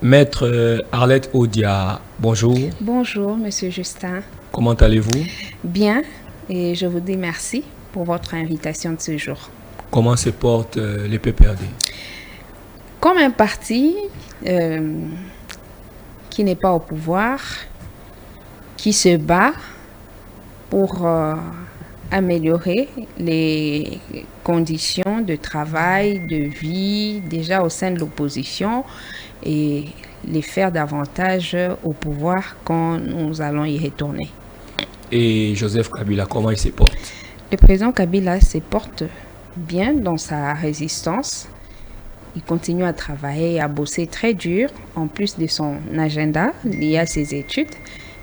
Maître Arlette Odia, bonjour. Bonjour, Monsieur Justin. Comment allez-vous? Bien, et je vous dis merci pour votre invitation de ce jour. Comment se porte les PPRD? Comme un parti qui n'est pas au pouvoir, qui se bat pour améliorer les conditions de travail, de vie, déjà au sein de l'opposition, et les faire davantage au pouvoir quand nous allons y retourner. Et Joseph Kabila, comment il se porte? Le président Kabila se porte bien dans sa résistance. Il continue à travailler, à bosser très dur, en plus de son agenda lié à ses études,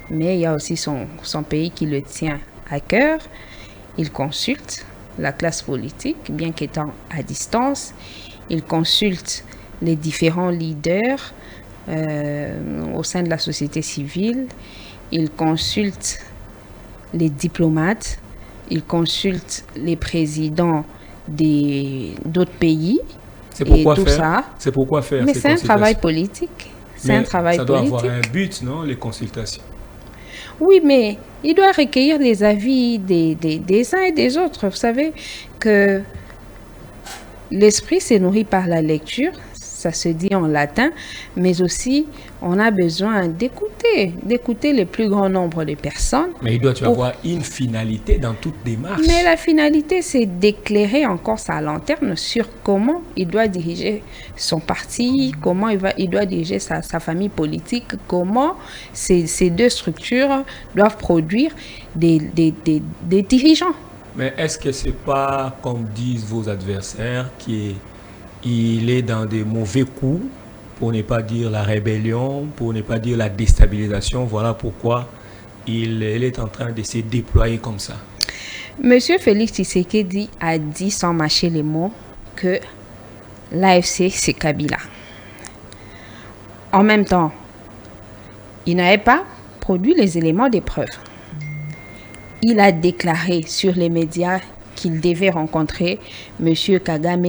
mais il y a aussi son pays qui le tient à cœur. Il consulte la classe politique, bien qu'étant à distance. Il consulte les différents leaders au sein de la société civile. Il consulte les diplomates. Il consulte les présidents d'autres pays. C'est pourquoi tout faire ça. C'est pourquoi faire Mais ces c'est un travail consultations? politique. C'est Mais un travail ça doit politique. avoir un but, non, les consultations? Oui, mais il doit recueillir les avis des uns et des autres. Vous savez que l'esprit se nourrit par la lecture, ça se dit en latin, mais aussi on a besoin d'écouter le plus grand nombre de personnes. Mais il doit y avoir une finalité dans toute démarche. Mais la finalité, c'est d'éclairer encore sa lanterne sur comment il doit diriger son parti, comment il doit diriger sa famille politique, comment ces deux structures doivent produire des dirigeants. Mais est-ce que c'est pas, comme disent vos adversaires, qu'il est dans des mauvais coups, pour ne pas dire la rébellion, pour ne pas dire la déstabilisation? Voilà pourquoi il est en train de se déployer comme ça. Monsieur Félix Tshisekedi a dit, sans mâcher les mots, que l'AFC, c'est Kabila. En même temps, il n'avait pas produit les éléments des preuves. Il a déclaré sur les médias qu'il devait rencontrer Monsieur Kagame.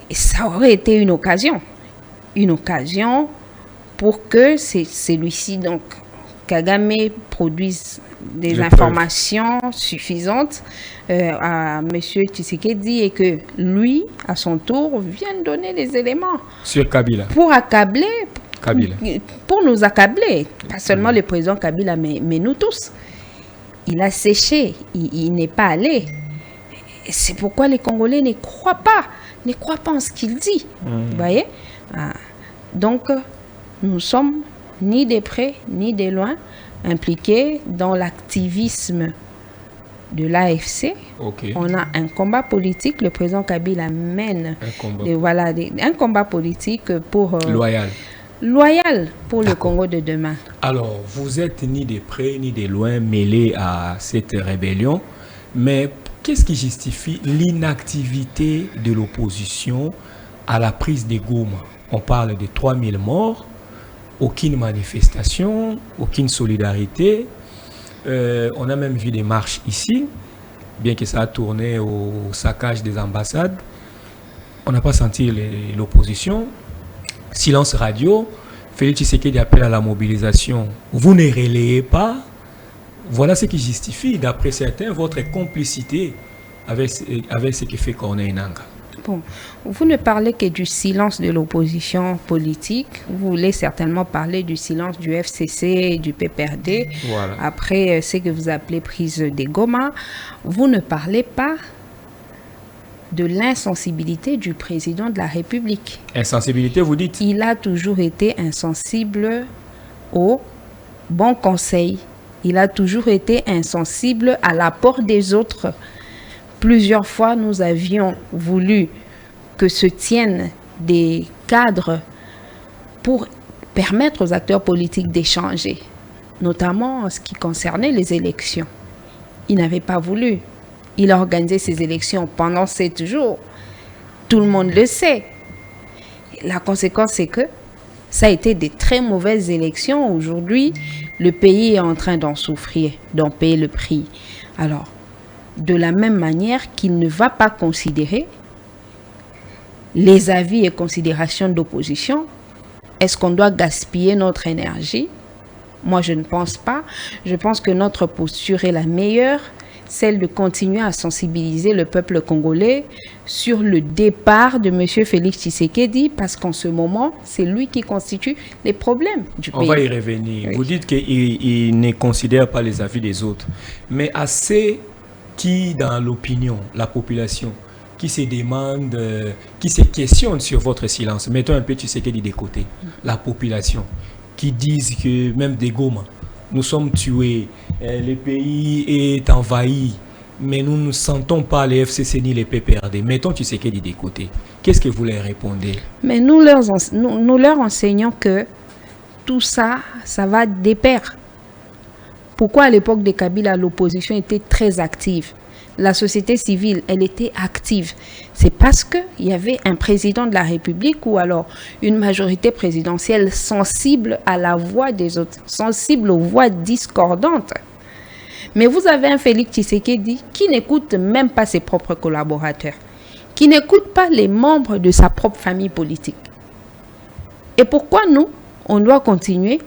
Et ça aurait été une occasion pour que celui-ci, donc Kagame, produise des informations suffisantes à Monsieur Tshisekedi et que lui, à son tour, vienne donner les éléments sur Kabila pour accabler. Kabila. Pour nous accabler, pas seulement le président Kabila, mais nous tous. Il a séché, il n'est pas allé. C'est pourquoi les Congolais ne croient pas en ce qu'il dit. Vous voyez? Donc, nous sommes ni de près ni de loin impliqués dans l'activisme de l'AFC. Okay. On a un combat politique. Le président Kabila mène un combat politique pour... loyal pour le Congo de demain. Alors, vous êtes ni de près ni de loin mêlé à cette rébellion, mais qu'est-ce qui justifie l'inactivité de l'opposition à la prise de Goma? On parle de 3000 morts, aucune manifestation, aucune solidarité. On a même vu des marches ici, bien que ça a tourné au saccage des ambassades. On n'a pas senti l'opposition. Silence radio, Félix Tshisekedi appelle à la mobilisation. Vous ne relayez pas. Voilà ce qui justifie, d'après certains, votre complicité avec ce que fait Corneille Nangaa. Bon, vous ne parlez que du silence de l'opposition politique. Vous voulez certainement parler du silence du FCC et du PPRD. Voilà. Après ce que vous appelez prise des Goma. Vous ne parlez pas de l'insensibilité du président de la République. Insensibilité, vous dites? Il a toujours été insensible au bon conseil. Il a toujours été insensible à l'apport des autres. Plusieurs fois, nous avions voulu que se tiennent des cadres pour permettre aux acteurs politiques d'échanger, notamment en ce qui concernait les élections. Il n'avait pas voulu. Il a organisé ces élections pendant 7 jours. Tout le monde le sait. La conséquence, c'est que ça a été des très mauvaises élections. Aujourd'hui, le pays est en train d'en souffrir, d'en payer le prix. Alors, de la même manière qu'il ne va pas considérer les avis et considérations d'opposition. Est-ce qu'on doit gaspiller notre énergie? Moi, je ne pense pas. Je pense que notre posture est la meilleure, celle de continuer à sensibiliser le peuple congolais sur le départ de M. Félix Tshisekedi, parce qu'en ce moment, c'est lui qui constitue les problèmes du pays. On va y revenir. Oui. Vous dites qu'il ne considère pas les avis des autres. Mais à ceux qui, dans l'opinion, la population, qui se demandent, qui se questionnent sur votre silence, mettons un peu Tshisekedi de côté, la population, qui disent que même des Goma, nous sommes tués, le pays est envahi, mais nous ne sentons pas les FCC ni les PPRD. Mettons Tshisekedi de côté. Qu'est-ce que vous leur répondez? Mais nous leur enseignons que tout ça, ça va de pair. Pourquoi à l'époque de Kabila, l'opposition était très active? La société civile, elle était active. C'est parce qu'il y avait un président de la République ou alors une majorité présidentielle sensible à la voix des autres, sensible aux voix discordantes. Mais vous avez un Félix Tshisekedi qui n'écoute même pas ses propres collaborateurs, qui n'écoute pas les membres de sa propre famille politique. Et pourquoi nous, on doit continuer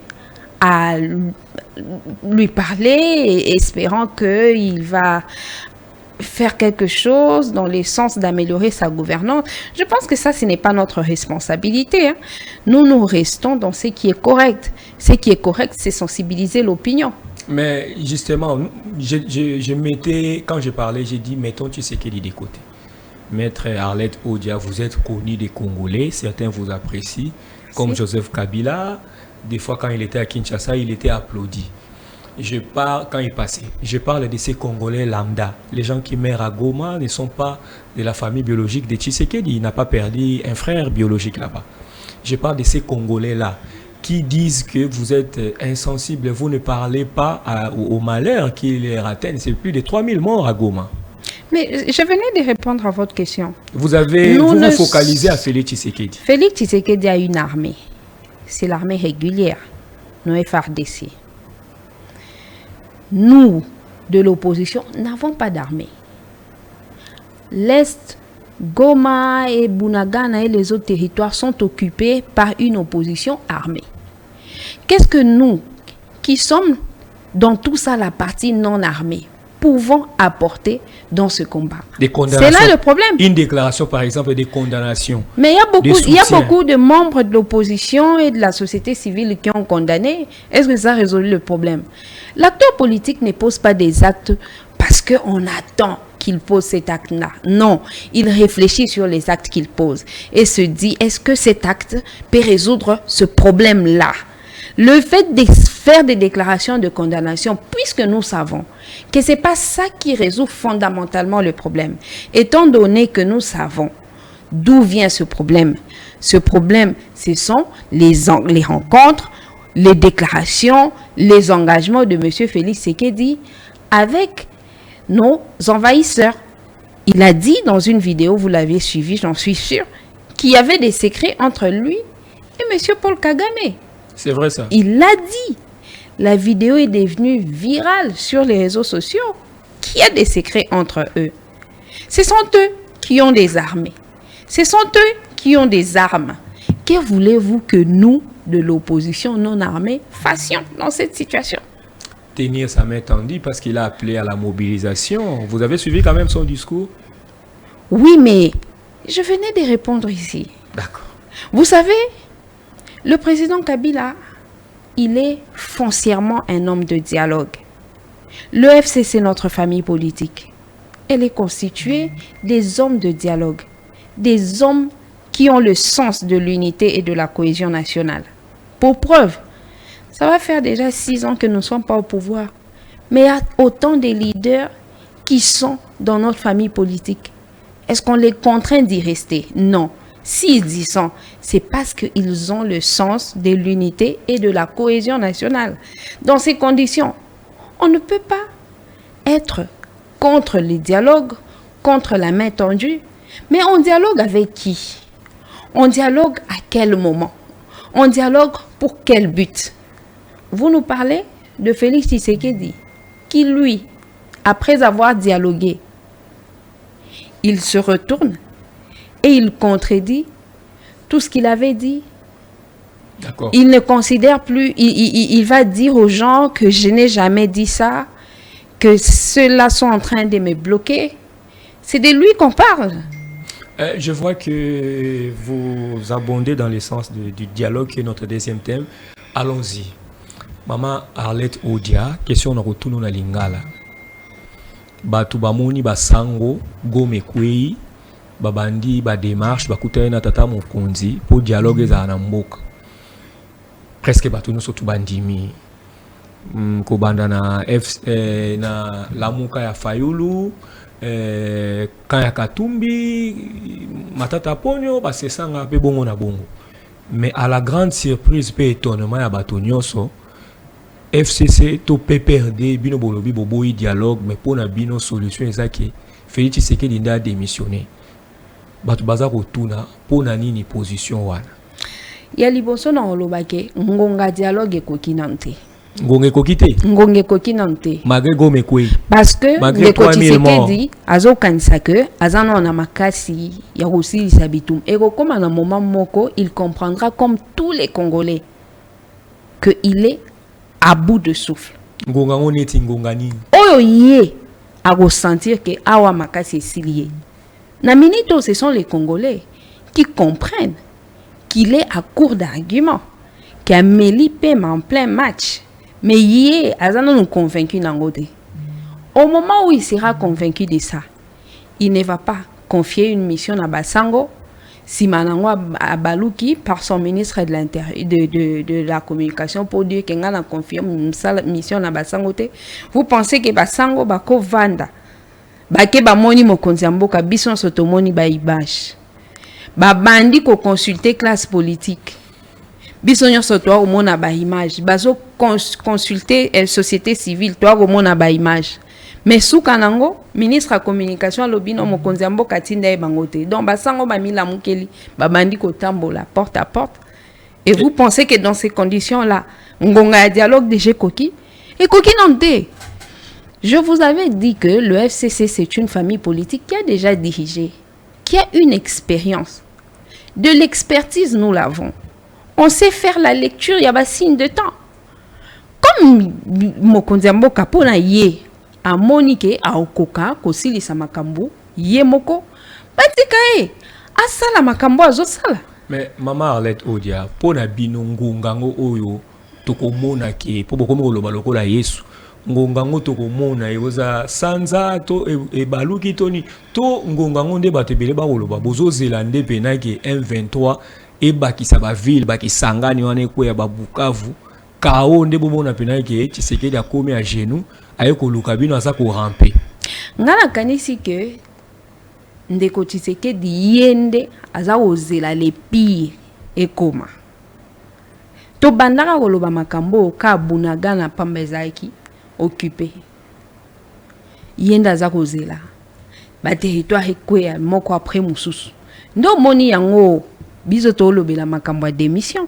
à lui parler, espérant qu'il va faire quelque chose dans le sens d'améliorer sa gouvernance? Je pense que ça, ce n'est pas notre responsabilité. Nous, nous restons dans ce qui est correct. Ce qui est correct, c'est sensibiliser l'opinion. Mais justement, je mettais, quand je parlais, j'ai dit, mettons Tshisekedi de côté. Maître Arlette Odia, vous êtes connu des Congolais, certains vous apprécient, comme Joseph Kabila. Des fois, quand il était à Kinshasa, il était applaudi. Quand il passait, je parle de ces Congolais lambda. Les gens qui meurent à Goma ne sont pas de la famille biologique de Tshisekedi. Il n'a pas perdu un frère biologique là-bas. Je parle de ces Congolais-là qui disent que vous êtes insensibles, vous ne parlez pas au malheur qui les atteignent. C'est plus de 3000 morts à Goma. Mais je venais de répondre à votre question. Vous vous focalisez à Félix Tshisekedi. Félix Tshisekedi a une armée. C'est l'armée régulière, nos FARDC. Nous, de l'opposition, n'avons pas d'armée. L'Est, Goma et Bunagana et les autres territoires sont occupés par une opposition armée. Qu'est-ce que nous, qui sommes dans tout ça la partie non armée, pouvons apporter dans ce combat? C'est là le problème. Une déclaration, par exemple, des condamnations. Mais il y a beaucoup de membres de l'opposition et de la société civile qui ont condamné. Est-ce que ça résout le problème? L'acteur politique ne pose pas des actes parce qu'on attend qu'il pose cet acte-là. Non, il réfléchit sur les actes qu'il pose et se dit, est-ce que cet acte peut résoudre ce problème-là? Le fait de faire des déclarations de condamnation, puisque nous savons que ce n'est pas ça qui résout fondamentalement le problème, étant donné que nous savons d'où vient ce problème. Ce problème, ce sont les rencontres, les déclarations, les engagements de M. Félix Tshisekedi avec nos envahisseurs. Il a dit dans une vidéo, vous l'avez suivi, j'en suis sûre, qu'il y avait des secrets entre lui et M. Paul Kagame. C'est vrai ça. Il l'a dit. La vidéo est devenue virale sur les réseaux sociaux. Qu'il y a des secrets entre eux. Ce sont eux qui ont des armées. Ce sont eux qui ont des armes. Que voulez-vous que nous, de l'opposition non armée, fassions dans cette situation? Tenir sa main tendue parce qu'il a appelé à la mobilisation. Vous avez suivi quand même son discours? Oui, mais je venais de répondre ici. D'accord. Vous savez, le président Kabila, il est foncièrement un homme de dialogue. Le FCC, notre famille politique, elle est constituée des hommes de dialogue, des hommes qui ont le sens de l'unité et de la cohésion nationale. Pour preuve, ça va faire déjà 6 ans que nous ne sommes pas au pouvoir. Mais il y a autant de leaders qui sont dans notre famille politique. Est-ce qu'on les contraint d'y rester? Non. S'ils y sont, c'est parce qu'ils ont le sens de l'unité et de la cohésion nationale. Dans ces conditions, on ne peut pas être contre les dialogues, contre la main tendue. Mais on dialogue avec qui? On dialogue à quel moment? On dialogue pour quel but? Vous nous parlez de Félix Tshisekedi, qui lui, après avoir dialogué, il se retourne et il contredit tout ce qu'il avait dit. D'accord. Il ne considère plus, il va dire aux gens que je n'ai jamais dit ça, que ceux-là sont en train de me bloquer. C'est de lui qu'on parle. Je vois que vous abondez dans le sens du dialogue qui est notre deuxième thème. Allons-y. Maman Arlette Odia, question na retourno na lingala. Batu bamoni basango gome kwei babandi ba démarche bakutana na tata mokonzi pour dialogue za na mboka. Presque batu no sotu bandimi. Ko banda na na lamuka ya Fayulu Kaya Katumbi Matata Ponyo basesanga pe bongo na bongo. Mais à la grande surprise pe étonnement ya batu nyonso FCC to PPRD bino bolobi boboyi dialogue mais pour na bino solution ezaki Félix Tshisekedi nda démissionner. Batu baza kotuna pour na nini position wana. Ya liboso na olobake ngonga dialogue ekoki nante. Ngonge kokite. Ngonge koki nante. Malgré gome kwe. Parce que le Tshisekedi azo kanisa que azano na makasi ya kosilisa bitum. Eko koma na moment moko il comprendra comme tous les Congolais que il est à bout de souffle. Ngonga ngoneti ngonga nini. Oyo ye a ressentir que awa makasi esilié. Na minito ce sont les Congolais qui comprennent qu'il est à court d'arguments, qu'il a Méli Pema en plein match. Mais hier, Azano nous convaincu n'angote. Au moment où il sera convaincu de ça, il ne va pas confier une mission à Basango, Simanangwa Abaluki, par son ministre de l'Intérieur, de la Communication, pour dire qu'il a confié une mission à Basango. Vous pensez que Basango bako vanda, bake ba moni mokonzi mboka bison sotomoni ba ibash, ba bandi ko consulter classe politique. Bisogno so toi au mona ba image bazo consulter société civile toi au mona ba image mais sous kanango ministre de communication lobino mokonzi mboka tinda e bangote donc basango ba mila mukeli ba bandi ko tambola porte à porte et vous pensez que dans ces conditions là ngonga dialogue de Jekoki et koki nante. Je vous avais dit que le FCC c'est une famille politique qui a déjà dirigé, qui a une expérience. De l'expertise nous l'avons. On sait faire la lecture, il y a un signe de temps. Comme Mokonzi Mboka pona ye a Monique a Okoka kosili sa makambo ye moko batika e asala makambo azosala. Mais maman Arlette Odia pona bino ngongango oyo tokomona ke po bokomo koloba lokola Yesu ngongango tokomona eoza sanza to ebaluki toni to ngongango nde batebele ba koloba bozozela nde penaki M23 et bakisa ba ville bakisangani wana ekweya ba Bukavu kao nde bomona penaki Tshisekedi akomi à genoux aye koluka bino aza ko ramper. Ngala kanisi ke ndeko Tshisekedi yende aza ozela le pire ekoma. To bandaka koloba makambo ka bunaga na pamba ezaki occupé. Yenda aza kozela ba territoire ekweya moko après mususu. Ndo moni yango biso to lobela makambo ya démission.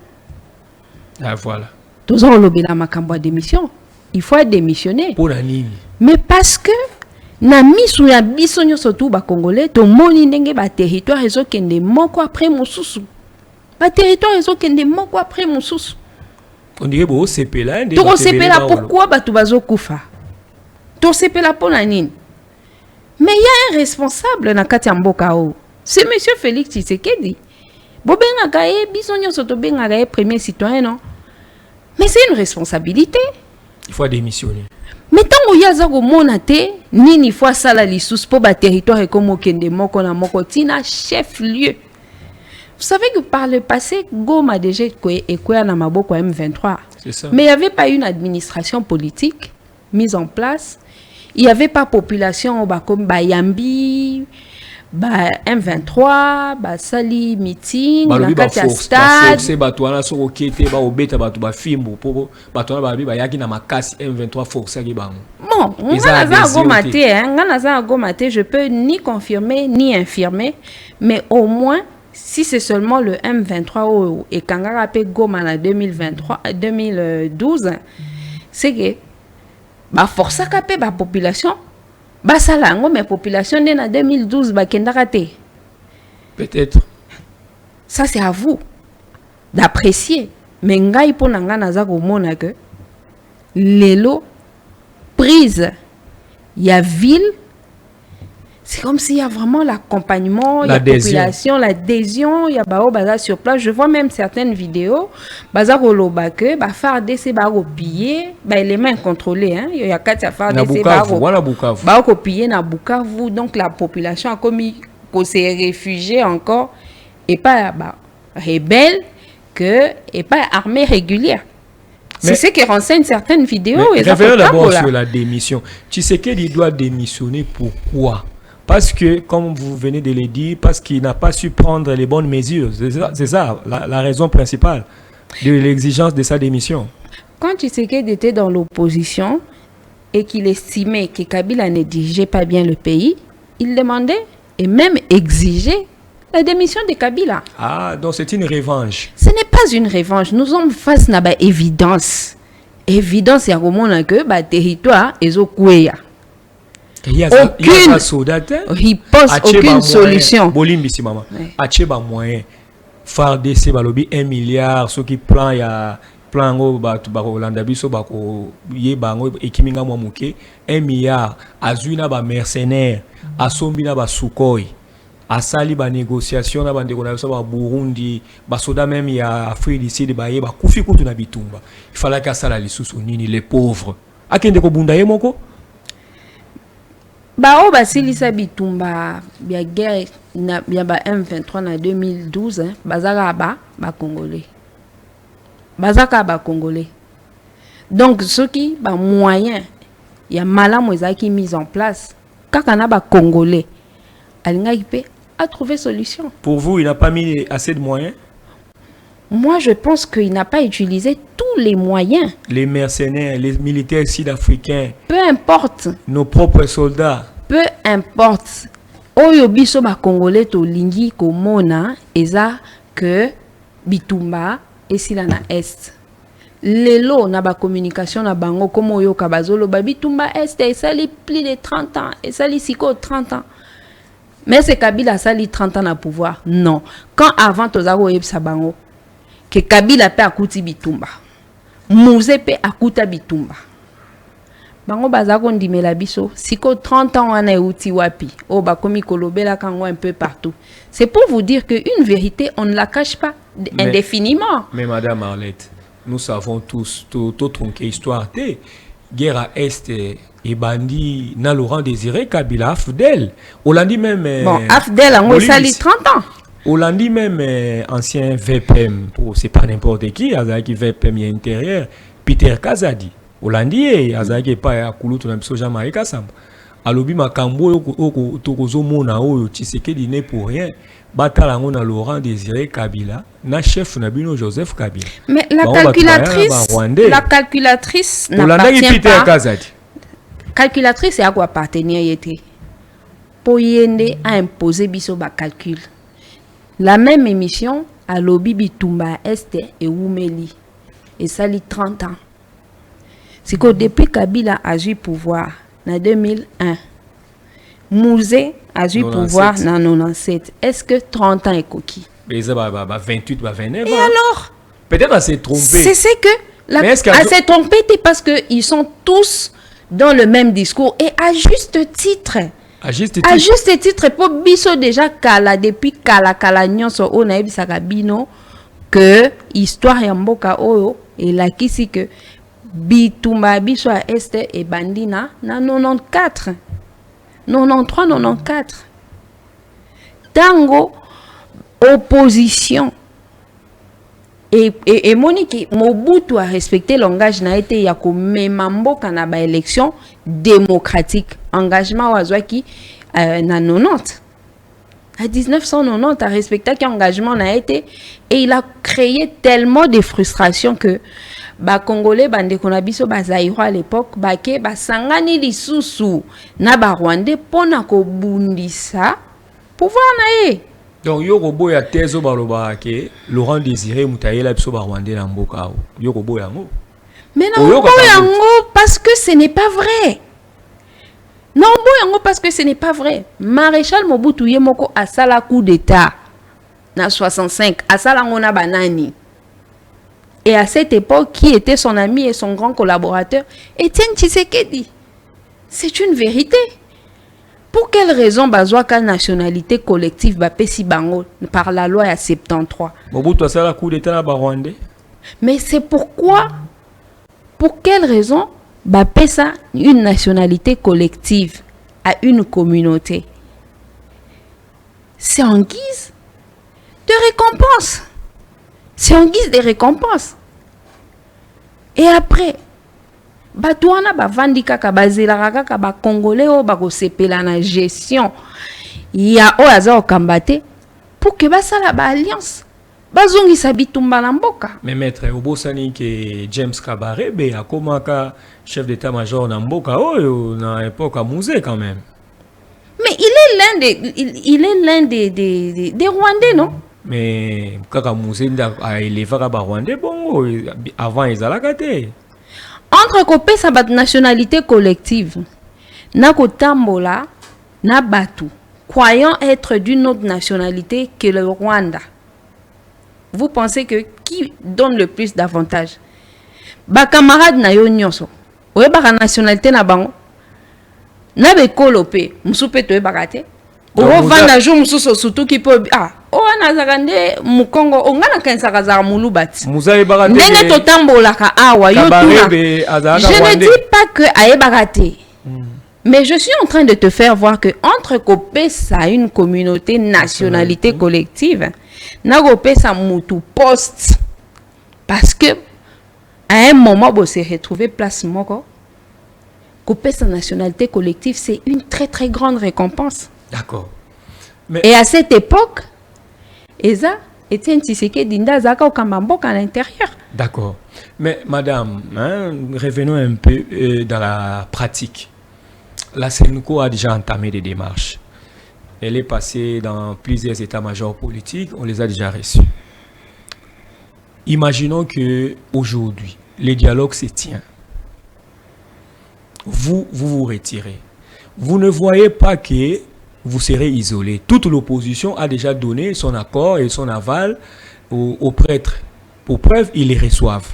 Ah voilà. Tozo lobela makambo ya démission. Il faut démissionner. Pour la nini. Mais parce que na misu ya biso nyoso tu ba Congolais to moni ndenge ba territoire ezokende moko après mususu. Ba territoire ezokende moko après mususu. On dirait bo sepela ndé. To sepela pourquoi batu bazokufa? To sepela pona nini? Mais il y a un responsable na kati ya mboka o. C'est monsieur Félix Tshisekedi. Bobenga gaé bisonyo soto benga gaé premier citoyen non. Mais c'est une responsabilité. Il faut démissionner. Mais tant que yaza ko monate nini fois sala lisusu po ba territoire comme kende moko na moko tina chef lieu. Vous savez que par le passé Goma déjà ekwe na maboko M23. C'est ça. Mais il n'y avait pas une administration politique mise en place. Il n'y avait pas population comme Bayambi, M23, Sali meeting, la Katia stade. C'est Batouana sur Okete, Obeta, Batouba Fimbo, Batouana Babi, Bayaki na Makasi M23 forcé. Bon, je peux ni confirmer ni infirmer, mais au moins, si c'est seulement le M23 et Kangara Pe Goma en 2012, c'est que ba força capé ba population ba salango mais population en 2012 ba kenda raté Peut-être. Ça, c'est à vous d'apprécier. Mais ngai po nanga naza komona que lelo prise il y a ville, c'est comme s'il y a vraiment l'accompagnement, il y a la population, l'adhésion, il y a baza sur place. Je vois même certaines vidéos, baza koloba que ba FARDC ba copier, ba les mains contrôlées hein, il y a quatre FARDC ba copier na Bukavu, donc la population a commis qu'on s'est réfugié encore et pas bah, rebelle que et pas armée régulière. C'est ce qui renseigne certaines vidéos. Revenons d'abord sur la démission. Tu sais qu'il doit démissionner, pourquoi? Parce que, comme vous venez de le dire, parce qu'il n'a pas su prendre les bonnes mesures. C'est ça la raison principale de l'exigence de sa démission. Quand Tshisekedi était dans l'opposition et qu'il estimait que Kabila ne dirigeait pas bien le pays, il demandait et même exigeait la démission de Kabila. Ah, donc c'est une revanche. Ce n'est pas une revanche. Nous sommes face à une évidence. Évidence, il y a un territoire et aucune riposte, aucune solution. Bolimbisi maman. Acheba moyen. FARDC balobi 1 milliard. Ce qui plan il y a plan go ba Holanda biso ba ko yebango ekiminga mwa muke 1 milliard. Azuina ba mercenaires. Asombi na ba Sukhoi. Asali ba négociation na bande kona ba Burundi ba soda même ya Afrique du Sud ba yeba kufi kutu na bitumba. Il fallait que ça la lisusu nini les pauvres. Akende ko bunda ye moko. Ba o ba silisa bitumba ya guerre na ya ba M23 na 2012 hein, bazaka ba congolais. Bazaka ba congolais. Donc ce qui ba moyen ya malamu ezaki mise en place kaka na ba congolais. Alinga ipe a trouvé solution. Pour vous, il n'a pas mis assez de moyens? Moi, je pense qu'il n'a pas utilisé tous les moyens. Les mercenaires, les militaires sud-africains. Peu importe. Nos propres soldats. Peu importe. Oyo biso ba congolais to lingi komona eza que bitumba esila na est. Lelo na ba communication na bango comme oyo kabazolo ba bitumba est esali plus de 30 ans, esali siko 30 ans. Mais c'est Kabila sali 30 ans à pouvoir. Non. Quand avant Tozaro Yebsa Bango, que Kabila pe akuti bitumba. Mouze pe akuta bitumba. Bango bazako ndimela biso. Siko 30 ans wana euti wapi. Oh bakomi kolobela kango un peu partout. C'est pour vous dire qu'une vérité, on ne la cache pas indéfiniment. Mais Madame Arlette, nous savons tous, tout tronqué histoire. Guerre à Est et bandit na Laurent Désiré Kabila Afdel. Hollandi même. Bon, Afdel a sali 30 ans. Hollandi même ancien VPM, c'est pas n'importe qui, Azaki VPM y intérieur, Peter Kazadi. Hollandi Azaki pas à Kouloutou na biso Jamaïka Samba. Alobi makambo oko tokozo mona oyo Tshisekedi n'est pour rien. Batala na Laurent Désiré Kabila, na chef Nabino Joseph Kabila. Mais la calculatrice n'appartient pas. Calculatrice est à quoi appartenir. Poyende a imposé biso ba calcul. La même émission à Lobi Bitumba Est et Oumeli. Et ça lit 30 ans. C'est que depuis Kabila a eu pouvoir en 2001, Mouzé a eu pouvoir en 97. Est-ce que 30 ans est coquille? Mais ça va 28, 29 ans. Et alors? Peut-être elle s'est trompée. C'est que elle s'est trompée parce qu'ils sont tous dans le même discours et à juste titre. À juste titre. À juste titre, pour biso déjà kala depuis kala nyonso o na ebisaka bino que histoire ya mboka oyo et la kisi que bitumba biso à Est et bandina na 94 93 94 tango opposition et Monique Mobutu a respecté l'engagement na été ya ko memamboka na ba élection démocratique engagement wazwaki na 90 à 1990 a respecté l'engagement na été et il a créé tellement de frustration que ba congolais bande kona biso ba zaïro à l'époque ba ke ba sangani lisusu na ba rwandais pona ko bundisa pouvoir na ye. Donc yoko ya tezo baloba ke Laurent Désiré Moutayela biso ba rwandais na mboka yoko yango. Mais non yango parce que ce n'est pas vrai. Non yango parce que ce n'est pas vrai. Maréchal Mobutu Yemoko a sala coup d'état na 65, Asalangona Banani. Et à cette époque, qui était son ami et son grand collaborateur? Étienne Tshisekedi. C'est une vérité. Pour quelle raison Bazouaka nationalité collective Bapesi Bango par la loi à 73? Mais c'est pourquoi, pour quelle raison Bapesa une nationalité collective à une communauté? C'est en guise de récompense. C'est en guise de récompense. Et après, Batouana bavandika kabazela kaka ba congolais o ba kosepela na gestion ya o aza okambate pour que basala ba alliance bazongisa bitumba na mboka. Mais maître obosani que James Kabarebe akomaka chef d'état-major na mboka oyo na époque à musée quand même. Mais il est l'un des Rwandais, non? Mais kaka musée a élevé ba Rwandais bongo avant ezalaka. Entre copé sa nationalité collective, na kotambola na batu, croyant être d'une autre nationalité que le Rwanda. Vous pensez que qui donne le plus d'avantages? Ba camarade na yo nyonso. Oye ba nationalité na bango. Na be kolopé, musupe to e bakate. O vanda jour mususo surtout qui peut o anazakande mukongo ongana kansaka za mulubati. Muzaye bakate. Ndenge to tambola ka awa yo tuna. Je ne dis pas que aye bakate. Mais je suis en train de te faire voir que entre Kopé ça une communauté nationalité collective, na Kopé ça mutu poste parce que à un moment bo se retrouver place moko. Kopé sa nationalité collective, c'est une très très grande récompense. D'accord. Et à cette époque, Eza Étienne Tshisekedi Ndazaka au Kamamboka à l'intérieur. D'accord. Mais madame, hein, revenons un peu dans la pratique. La Senko a déjà entamé des démarches. Elle est passée dans plusieurs états-majors politiques, on les a déjà reçus. Imaginons que aujourd'hui, les dialogues se tiennent. Vous retirez. Vous ne voyez pas que vous serez isolé. Toute l'opposition a déjà donné son accord et son aval aux prêtres. Pour preuve, ils les reçoivent.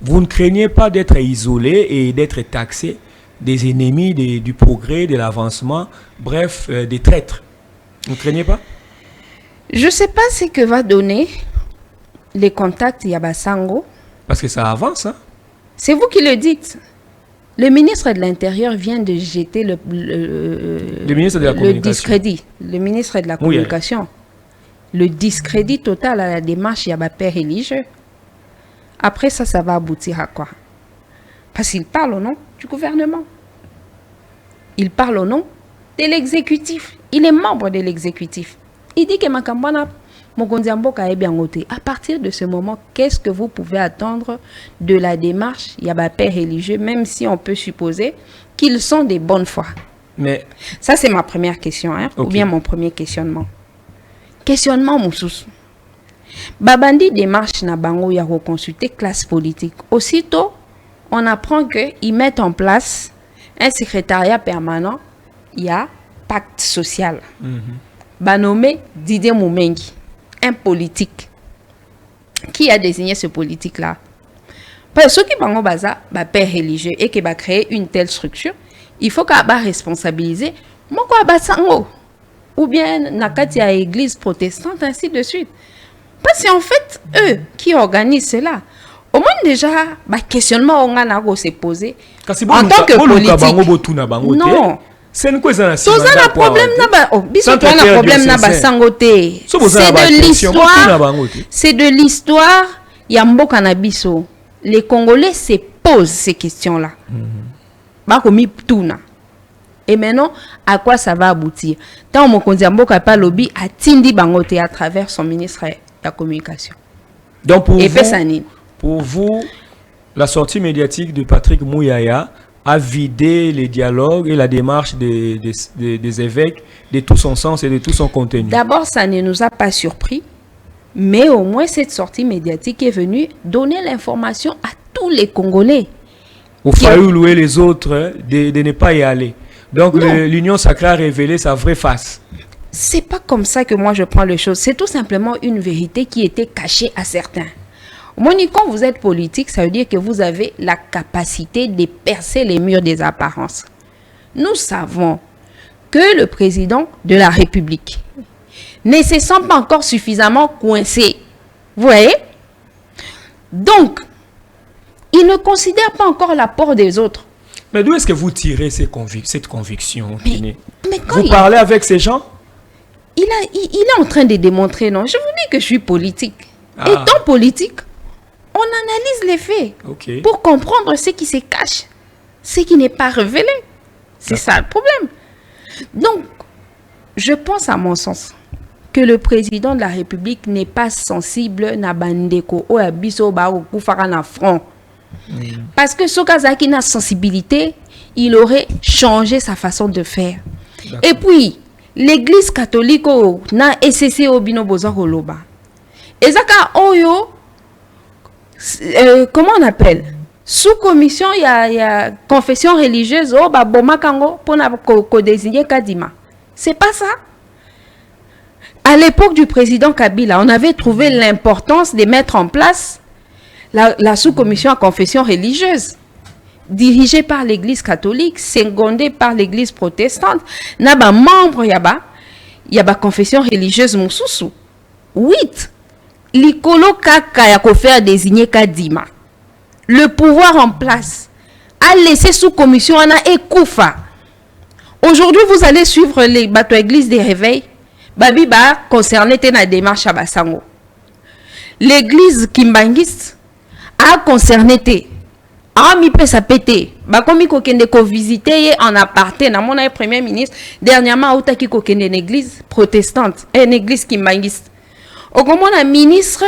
Vous ne craignez pas d'être isolé et d'être taxé des ennemis du progrès, de l'avancement, bref, des traîtres. Vous ne craignez pas? Je ne sais pas ce que va donner les contacts Yabasango. Parce que ça avance, hein? C'est vous qui le dites. Le ministre de l'Intérieur vient de jeter le ministre de la Communication. Le discrédit. Le ministre de la Communication. Oui. Le discrédit total à la démarche Yabapé religieux. Après ça, ça va aboutir à quoi? Parce qu'il parle au nom du gouvernement. Il parle au nom de l'exécutif. Il est membre de l'exécutif. Il dit que Makambana Mokondiamboka est bien noté. À partir de ce moment, qu'est-ce que vous pouvez attendre de la démarche Yabapé religieux, même si on peut supposer qu'ils sont des bonnes foi? Mais ça, c'est ma première question, hein, okay. Ou bien mon premier questionnement. Questionnement, Moussous. Babandi démarche na bango ya reconsulter classe politique. Aussitôt, on apprend qu'ils mettent en place un secrétariat permanent, il y a pacte social. Nommé Didier Moumengi, un politique. Qui a désigné ce politique-là? Parce que bango baza, père religieux et qui va créer une telle structure, il faut qu'il va responsabiliser moko abasango ou bien nakati à église protestante, ainsi de suite. Parce qu'en fait, eux qui organisent cela, au moins déjà, questionnement on a se poser en tant que politique. Non. C'est un problème c'est de l'histoire Yambo Kanabiso. Les Congolais se posent ces questions-là. Et maintenant, à quoi ça va aboutir? Tant Mokonzi Mboka pa lobby a tindi bangote à travers son ministre de la Communication. Donc pour vous, la sortie médiatique de Patrick Mouyaya a vidé les dialogues et la démarche des évêques de tout son sens et de tout son contenu. D'abord, ça ne nous a pas surpris, mais au moins cette sortie médiatique est venue donner l'information à tous les Congolais. Il fallait louer les autres de ne pas y aller. Donc l'Union sacrée a révélé sa vraie face. c'est pas comme ça que moi je prends les choses. C'est tout simplement une vérité qui était cachée à certains. Moni, quand vous êtes politique, ça veut dire que vous avez la capacité de percer les murs des apparences. Nous savons que le président de la République ne se sent pas encore suffisamment coincé. Vous voyez? Donc, il ne considère pas encore l'apport des autres. Mais d'où est-ce que vous tirez cette conviction, Kiné? Mais quand vous parlez avec ces gens? Il est en train de démontrer, non? Je vous dis que je suis politique. Ah. Étant politique, on analyse les faits pour comprendre ce qui se cache, ce qui n'est pas révélé. C'est ça le problème. Donc, je pense à mon sens que le président de la République n'est pas sensible na bandeko ou abiso ba ou kufara na front. Parce que Sokazaki n'a sensibilité, il aurait changé sa façon de faire. Et puis, l'église catholique na SCC Obino Boza Holoba. Ezaka Oyo, comment on appelle? Sous commission, il y a confession religieuse, oh, bah, boma kango, pour na désigner Kadima. C'est pas ça. À l'époque du président Kabila, on avait trouvé l'importance de mettre en place la sous-commission à confession religieuse, dirigée par l'église catholique, secondée par l'église protestante. Naba membre yaba confession religieuse mususu. 8. Likolo kaka ya ko faire désigner Kadima. Le pouvoir en place a laissé sous commission Ana Ekoufa. Aujourd'hui, vous allez suivre les bateaux églises des réveils. Babi ba concerné la démarche à Basango. L'église Kimbangiste a concerné te. A mi pe sa pété. Ba komi ko kende ko visiter en aparté na mon premier ministre dernièrement outa ki ko kende une église protestante, une église Kimbangiste. Au comment la ministre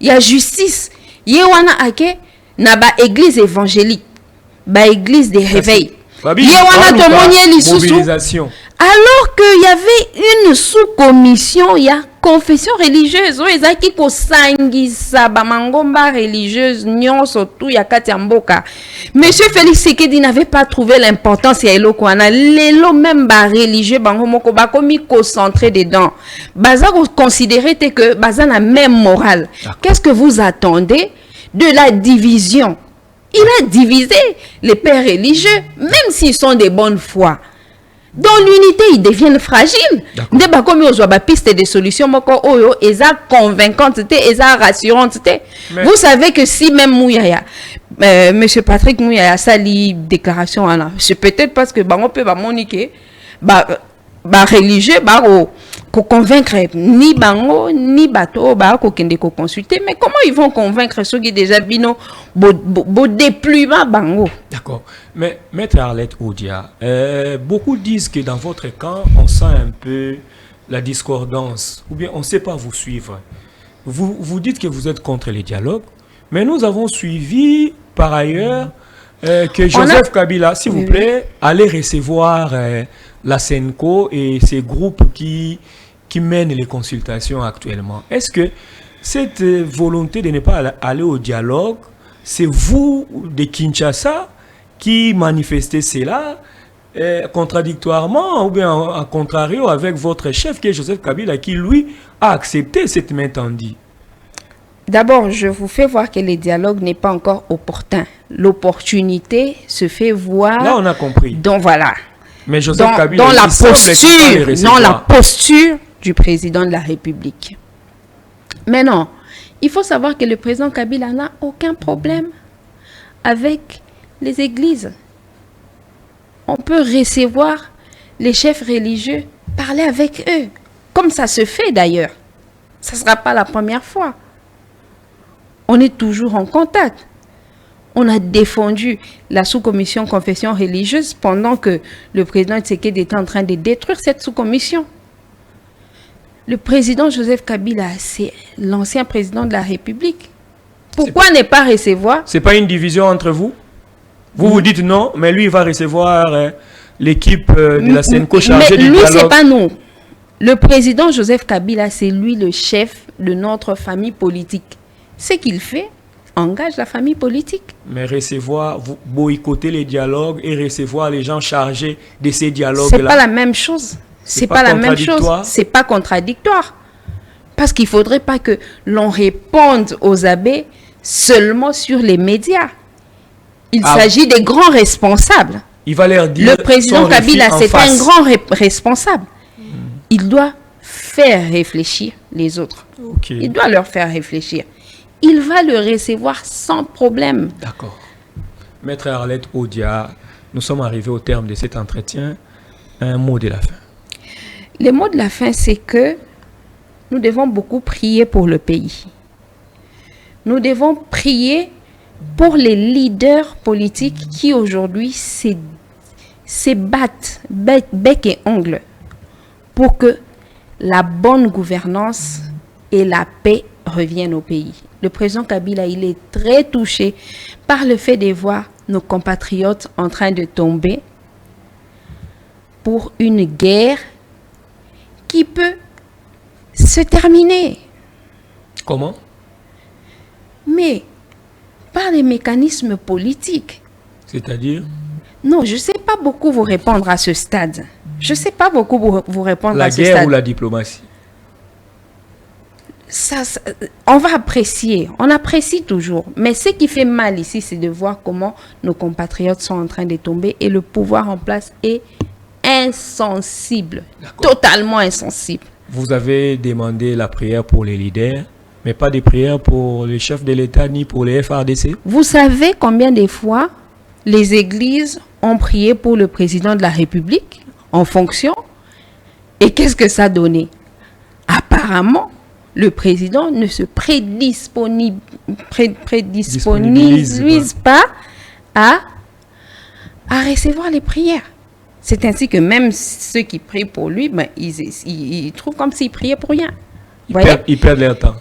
y a justice. Ye wana ake na ba église évangélique, ba église des réveils. Mobilisation. Alors qu'il y avait une sous-commission, il y a confession religieuse. Ezaki ko sangisa ba mangomba religieuse nyon surtout ya kati mboka. Monsieur Félix Sekedi n'avait pas trouvé l'importance ya eloko wana. Lelo même ba religieux bango moko ba komi concentré dedans. Baza considérer que baza na même morale. Qu'est-ce que vous attendez de la division? Il a divisé les pères religieux, même s'ils sont de bonne foi. Dans l'unité, ils deviennent fragiles. Débat comme on a piste de solutions, moko oyo, eza convaincante, eza rassurante. Vous savez que si même Mouyaya, Monsieur Patrick Mouyaya, sali déclaration, c'est peut-être parce que on peut moniquer, religieux, pour convaincre ni bango ni bateau ko kende ko consulter, mais comment ils vont convaincre ceux qui déjà bino bo déploiement bango? D'accord, mais maître Arlette Odia, beaucoup disent que dans votre camp on sent un peu la discordance ou bien on ne sait pas vous suivre. Vous dites que vous êtes contre les dialogues, mais nous avons suivi par ailleurs que Joseph Kabila, s'il vous plaît, allait recevoir la Senco et ces groupes qui mènent les consultations actuellement. Est-ce que cette volonté de ne pas aller au dialogue, c'est vous de Kinshasa qui manifestez cela contradictoirement ou bien en contrario avec votre chef qui est Joseph Kabila qui lui a accepté cette main tendue? D'abord, je vous fais voir que le dialogue n'est pas encore opportun. L'opportunité se fait voir. Là, on a compris. Donc voilà. Mais Joseph Kabila, dans la posture du président de la République. Mais non, il faut savoir que le président Kabila n'a aucun problème avec les églises. On peut recevoir les chefs religieux, parler avec eux, comme ça se fait d'ailleurs. Ça ne sera pas la première fois. On est toujours en contact. On a défendu la sous-commission confession religieuse pendant que le président Tshisekedi était en train de détruire cette sous-commission. Le président Joseph Kabila, c'est l'ancien président de la République. Pourquoi ne pas recevoir? C'est pas une division entre vous? Vous dites non, mais lui, il va recevoir l'équipe de la Senco chargée du dialogue. Mais lui, c'est pas nous. Le président Joseph Kabila, c'est lui le chef de notre famille politique. Ce qu'il fait engage la famille politique. Mais recevoir, vous boycotter les dialogues et recevoir les gens chargés de ces dialogues-là. C'est pas la même chose. C'est pas la même chose. C'est pas contradictoire. Parce qu'il faudrait pas que l'on réponde aux abbés seulement sur les médias. Il s'agit des grands responsables. Il va leur dire. Le président Kabila, c'est un grand responsable. Il doit faire réfléchir les autres. Il doit leur faire réfléchir. Il va le recevoir sans problème. D'accord. Maître Arlette Odia, nous sommes arrivés au terme de cet entretien. Un mot de la fin. Le mot de la fin, c'est que nous devons beaucoup prier pour le pays. Nous devons prier pour les leaders politiques qui aujourd'hui se battent bec et ongle pour que la bonne gouvernance et la paix reviennent au pays. Le président Kabila, il est très touché par le fait de voir nos compatriotes en train de tomber pour une guerre qui peut se terminer. Comment? Mais par les mécanismes politiques. C'est-à-dire? Non, je ne sais pas beaucoup vous répondre à ce stade. Je ne sais pas beaucoup vous répondre à ce stade. La guerre ou la diplomatie? On va apprécier, on apprécie toujours. Mais ce qui fait mal ici, c'est de voir comment nos compatriotes sont en train de tomber et le pouvoir en place est insensible, totalement insensible. Vous avez demandé la prière pour les leaders, mais pas de prière pour les chefs de l'État ni pour les FARDC? Vous savez combien de fois les églises ont prié pour le président de la République en fonction? Et qu'est-ce que ça a donné? Apparemment, le président ne se prédisponibilise pas à recevoir les prières. C'est ainsi que même ceux qui prient pour lui, ben, ils trouvent comme s'ils priaient pour rien. Ils perdent leur temps.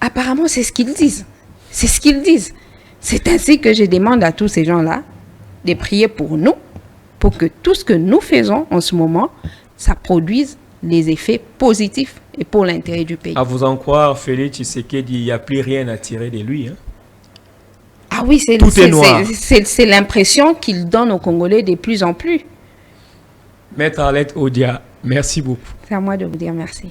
Apparemment, c'est ce qu'ils disent. C'est ce qu'ils disent. C'est ainsi que je demande à tous ces gens-là de prier pour nous, pour que tout ce que nous faisons en ce moment, ça produise les effets positifs et pour l'intérêt du pays. À vous en croire, Félix Tshisekedi, il n'y a plus rien à tirer de lui. Hein? Ah oui, c'est l'impression qu'il donne aux Congolais de plus en plus. Maître Arlette Odia, merci beaucoup. C'est à moi de vous dire merci.